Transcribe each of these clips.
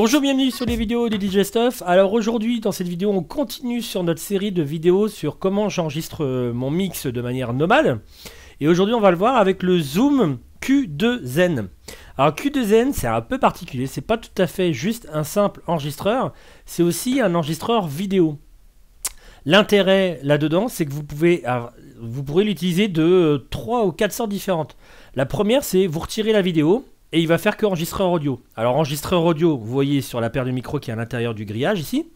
Bonjour, bienvenue sur les vidéos de DJ Stuff. Alors aujourd'hui, dans cette vidéo, on continue sur notre série de vidéos sur comment j'enregistre mon mix de manière nomade. Et aujourd'hui, on va le voir avec le Zoom Q2Zen. Alors Q2Zen, c'est un peu particulier, c'est pas tout à fait juste un simple enregistreur, c'est aussi un enregistreur vidéo. L'intérêt là-dedans, c'est que vous pourrez l'utiliser de 3 ou 4 sortes différentes. La première, c'est vous retirez la vidéo, et il va faire que enregistreur audio. Alors enregistreur audio, vous voyez sur la paire de micros qui est à l'intérieur du grillage ici.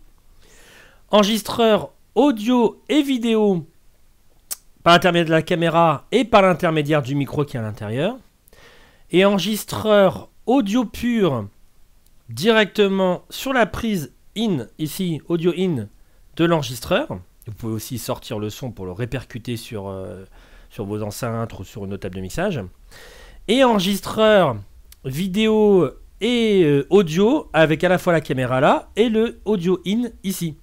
Enregistreur audio et vidéo par l'intermédiaire de la caméra et par l'intermédiaire du micro qui est à l'intérieur. Et enregistreur audio pur directement sur la prise in, ici, audio in de l'enregistreur. Vous pouvez aussi sortir le son pour le répercuter sur vos enceintes ou sur une autre table de mixage. Et enregistreur vidéo et audio avec à la fois la caméra là et le audio in ici.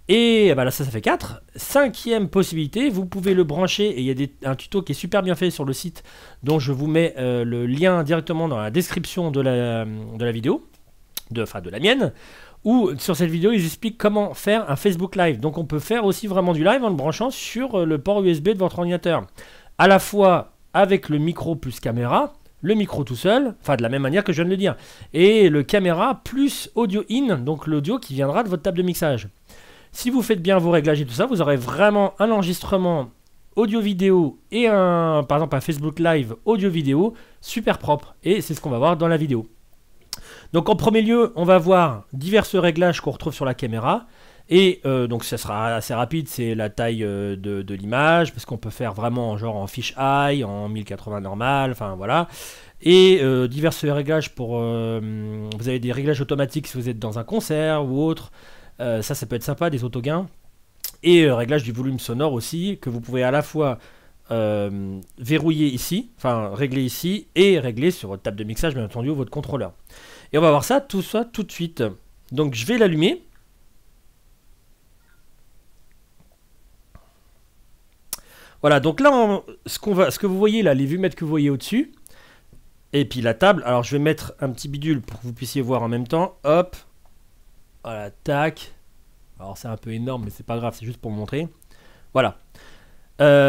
Et bah là ça fait 4. Cinquième possibilité, vous pouvez le brancher et il y a un tuto qui est super bien fait sur le site dont je vous mets le lien directement dans la description de la vidéo, de la mienne, où sur cette vidéo ils expliquent comment faire un Facebook Live. Donc on peut faire aussi vraiment du live en le branchant sur le port USB de votre ordinateur. À la fois avec le micro plus caméra, le micro tout seul, enfin de la même manière que je viens de le dire, et le caméra plus audio in, donc l'audio qui viendra de votre table de mixage. Si vous faites bien vos réglages et tout ça, vous aurez vraiment un enregistrement audio-vidéo et par exemple un Facebook Live audio-vidéo super propre, et c'est ce qu'on va voir dans la vidéo. Donc en premier lieu, on va voir divers réglages qu'on retrouve sur la caméra. Et donc ça sera assez rapide, c'est la taille de l'image, parce qu'on peut faire vraiment genre en fisheye, en 1080 normal, enfin voilà. Et divers réglages pour... vous avez des réglages automatiques si vous êtes dans un concert ou autre, ça peut être sympa, des autogains. Et réglage du volume sonore aussi, que vous pouvez à la fois verrouiller ici, enfin régler ici, et régler sur votre table de mixage bien entendu ou votre contrôleur. Et on va voir ça tout de suite. Donc je vais l'allumer. Voilà, donc là, ce que vous voyez là, les vumètres que vous voyez au-dessus, et puis la table, alors je vais mettre un petit bidule pour que vous puissiez voir en même temps, hop, voilà, tac, alors c'est un peu énorme, mais c'est pas grave, c'est juste pour vous montrer, voilà.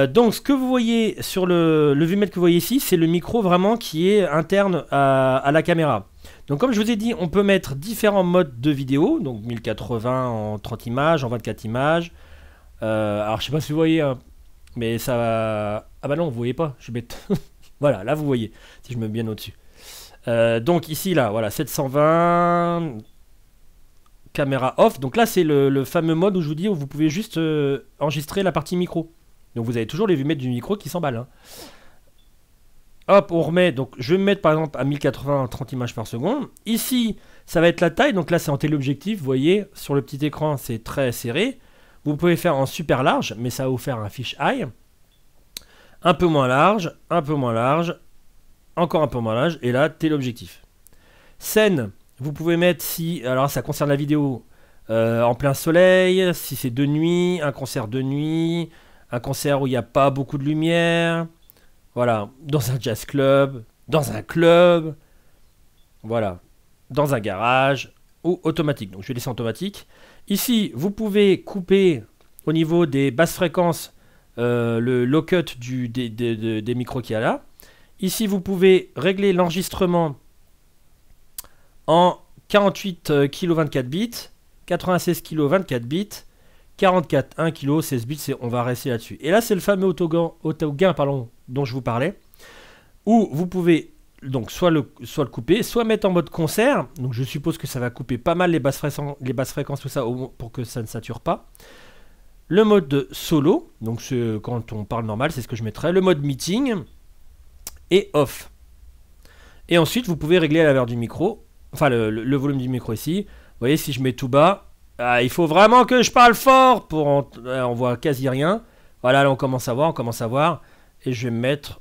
Donc ce que vous voyez sur le vumètre que vous voyez ici, c'est le micro vraiment qui est interne à la caméra. Donc comme je vous ai dit, on peut mettre différents modes de vidéo, donc 1080 en 30 images, en 24 images, alors je sais pas si vous voyez... mais ça va... Ah bah non, vous voyez pas, je suis bête. Voilà, là vous voyez, si je me mets bien au-dessus. Donc ici, là, voilà, 720... Caméra off. Donc là, c'est le fameux mode où je vous dis, où vous pouvez juste enregistrer la partie micro. Donc vous avez toujours les vumètres du micro qui s'emballent. Hein. Hop, on remet. Donc je vais me mettre par exemple à 1080 30 images par seconde. Ici, ça va être la taille. Donc là, c'est en téléobjectif. Vous voyez, sur le petit écran, c'est très serré. Vous pouvez faire en super large, mais ça va vous faire un fisheye. Un peu moins large, encore un peu moins large, et là, téléobjectif. Scène, vous pouvez mettre si, alors ça concerne la vidéo, en plein soleil, si c'est de nuit, un concert de nuit, un concert où il n'y a pas beaucoup de lumière, voilà, dans un jazz club, dans un club, voilà, dans un garage, ou automatique. Donc je vais laisser en automatique. Ici, vous pouvez couper au niveau des basses fréquences le low cut des micros qu'il y a là. Ici, vous pouvez régler l'enregistrement en 48 kg 24 bits, 96 kg 24 bits, 44 1 kg 16 bits, on va rester là-dessus. Et là, c'est le fameux autogain dont je vous parlais, où vous pouvez donc soit le couper, soit mettre en mode concert. Donc je suppose que ça va couper pas mal les basses fréquences, tout ça, pour que ça ne sature pas. Le mode de solo, donc quand on parle normal, c'est ce que je mettrais. Le mode meeting et off. Et ensuite, vous pouvez régler la valeur du micro, enfin le volume du micro ici. Vous voyez, si je mets tout bas, il faut vraiment que je parle fort on voit quasi rien. Voilà, là on commence à voir, et je vais me mettre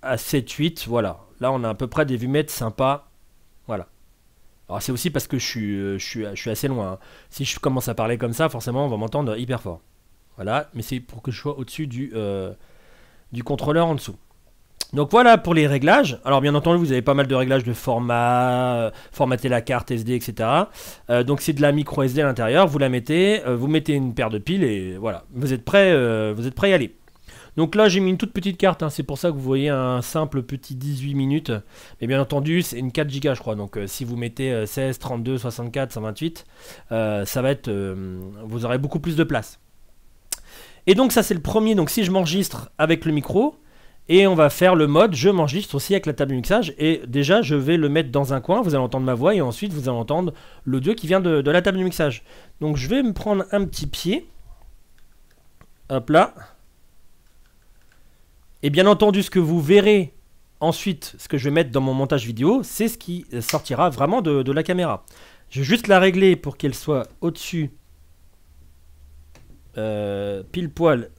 à 7-8, voilà. Là, on a à peu près des vumètres sympas. Voilà. Alors, c'est aussi parce que je suis assez loin. Hein. Si je commence à parler comme ça, forcément, on va m'entendre hyper fort. Voilà. Mais c'est pour que je sois au-dessus du contrôleur en dessous. Donc voilà pour les réglages. Alors bien entendu vous avez pas mal de réglages de format, formater la carte SD, etc. Donc c'est de la micro SD à l'intérieur, vous la mettez, vous mettez une paire de piles et voilà, vous êtes prêt à y aller. Donc là j'ai mis une toute petite carte, hein. C'est pour ça que vous voyez un simple petit 18 minutes. Mais bien entendu c'est une 4 Go je crois, donc si vous mettez 16, 32, 64, 128, ça va être, vous aurez beaucoup plus de place. Et donc ça c'est le premier, donc si je m'enregistre avec le micro, et on va faire le mode je m'enregistre aussi avec la table de mixage, et déjà je vais le mettre dans un coin, vous allez entendre ma voix, et ensuite vous allez entendre l'audio qui vient de la table de mixage. Donc je vais me prendre un petit pied, hop là, et bien entendu ce que vous verrez ensuite, ce que je vais mettre dans mon montage vidéo, c'est ce qui sortira vraiment de la caméra. Je vais juste la régler pour qu'elle soit au-dessus, pile poil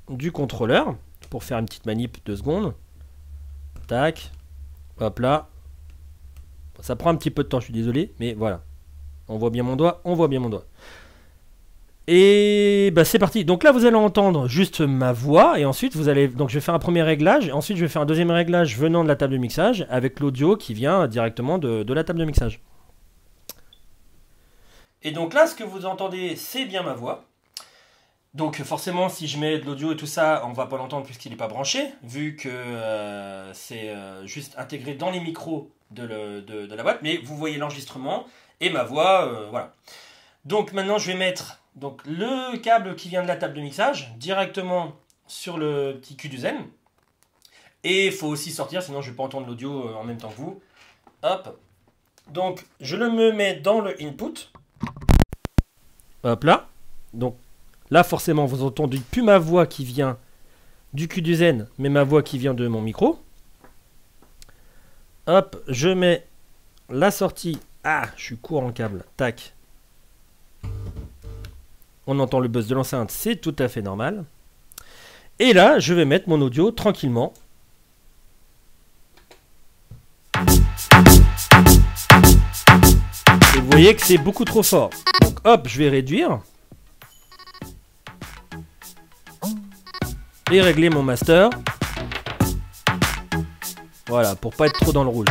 du contrôleur, pour faire une petite manip 2 secondes. Tac, hop là. Ça prend un petit peu de temps, je suis désolé, mais voilà. On voit bien mon doigt, on voit bien mon doigt. Et bah c'est parti. Donc là vous allez entendre juste ma voix, et ensuite vous allez, donc je vais faire un premier réglage, ensuite je vais faire un deuxième réglage venant de la table de mixage, avec l'audio qui vient directement de la table de mixage. Et donc là ce que vous entendez c'est bien ma voix. Donc forcément si je mets de l'audio et tout ça, on va pas l'entendre puisqu'il n'est pas branché, vu que c'est juste intégré dans les micros de la boîte, mais vous voyez l'enregistrement et ma voix, voilà. Donc maintenant je vais mettre donc, le câble qui vient de la table de mixage directement sur le petit cul du Zen. Et il faut aussi sortir, sinon je ne vais pas entendre l'audio en même temps que vous. Hop. Donc je le me mets dans le input. Hop là. Donc là, forcément, vous entendez plus ma voix qui vient du cul du Zen, mais ma voix qui vient de mon micro. Hop, je mets la sortie. Ah, je suis court en câble. Tac. On entend le buzz de l'enceinte, c'est tout à fait normal. Et là, je vais mettre mon audio tranquillement. Et vous voyez que c'est beaucoup trop fort. Donc hop, je vais réduire. Et régler mon master. Voilà, pour pas être trop dans le rouge.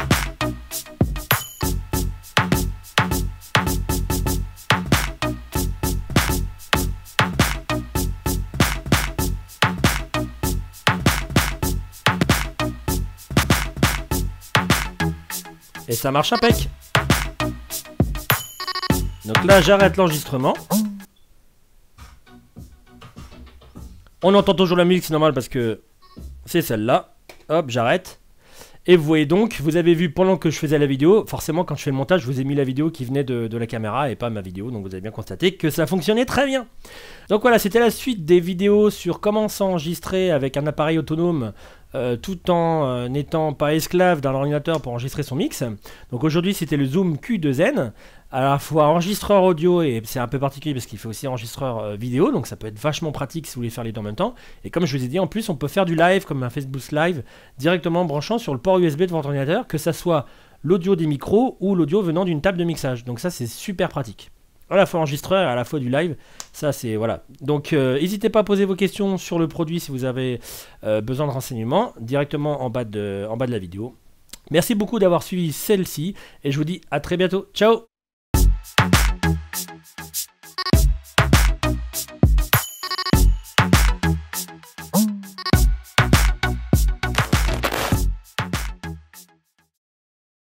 Et ça marche impec. Donc là, j'arrête l'enregistrement. On entend toujours la musique, c'est normal parce que c'est celle-là. Hop, j'arrête. Et vous voyez donc, vous avez vu pendant que je faisais la vidéo, forcément quand je fais le montage, je vous ai mis la vidéo qui venait de la caméra et pas ma vidéo. Donc vous avez bien constaté que ça fonctionnait très bien. Donc voilà, c'était la suite des vidéos sur comment s'enregistrer avec un appareil autonome tout en n'étant pas esclave d'un ordinateur pour enregistrer son mix. Donc aujourd'hui c'était le Zoom Q2N, à la fois enregistreur audio et c'est un peu particulier parce qu'il fait aussi enregistreur vidéo, donc ça peut être vachement pratique si vous voulez faire les deux en même temps. Et comme je vous ai dit, en plus on peut faire du live comme un Facebook Live directement en branchant sur le port USB de votre ordinateur, que ça soit l'audio des micros ou l'audio venant d'une table de mixage. Donc ça c'est super pratique. À la fois enregistreur et à la fois du live, ça c'est voilà. Donc n'hésitez pas à poser vos questions sur le produit si vous avez besoin de renseignements directement en bas de la vidéo. Merci beaucoup d'avoir suivi celle-ci et je vous dis à très bientôt. Ciao.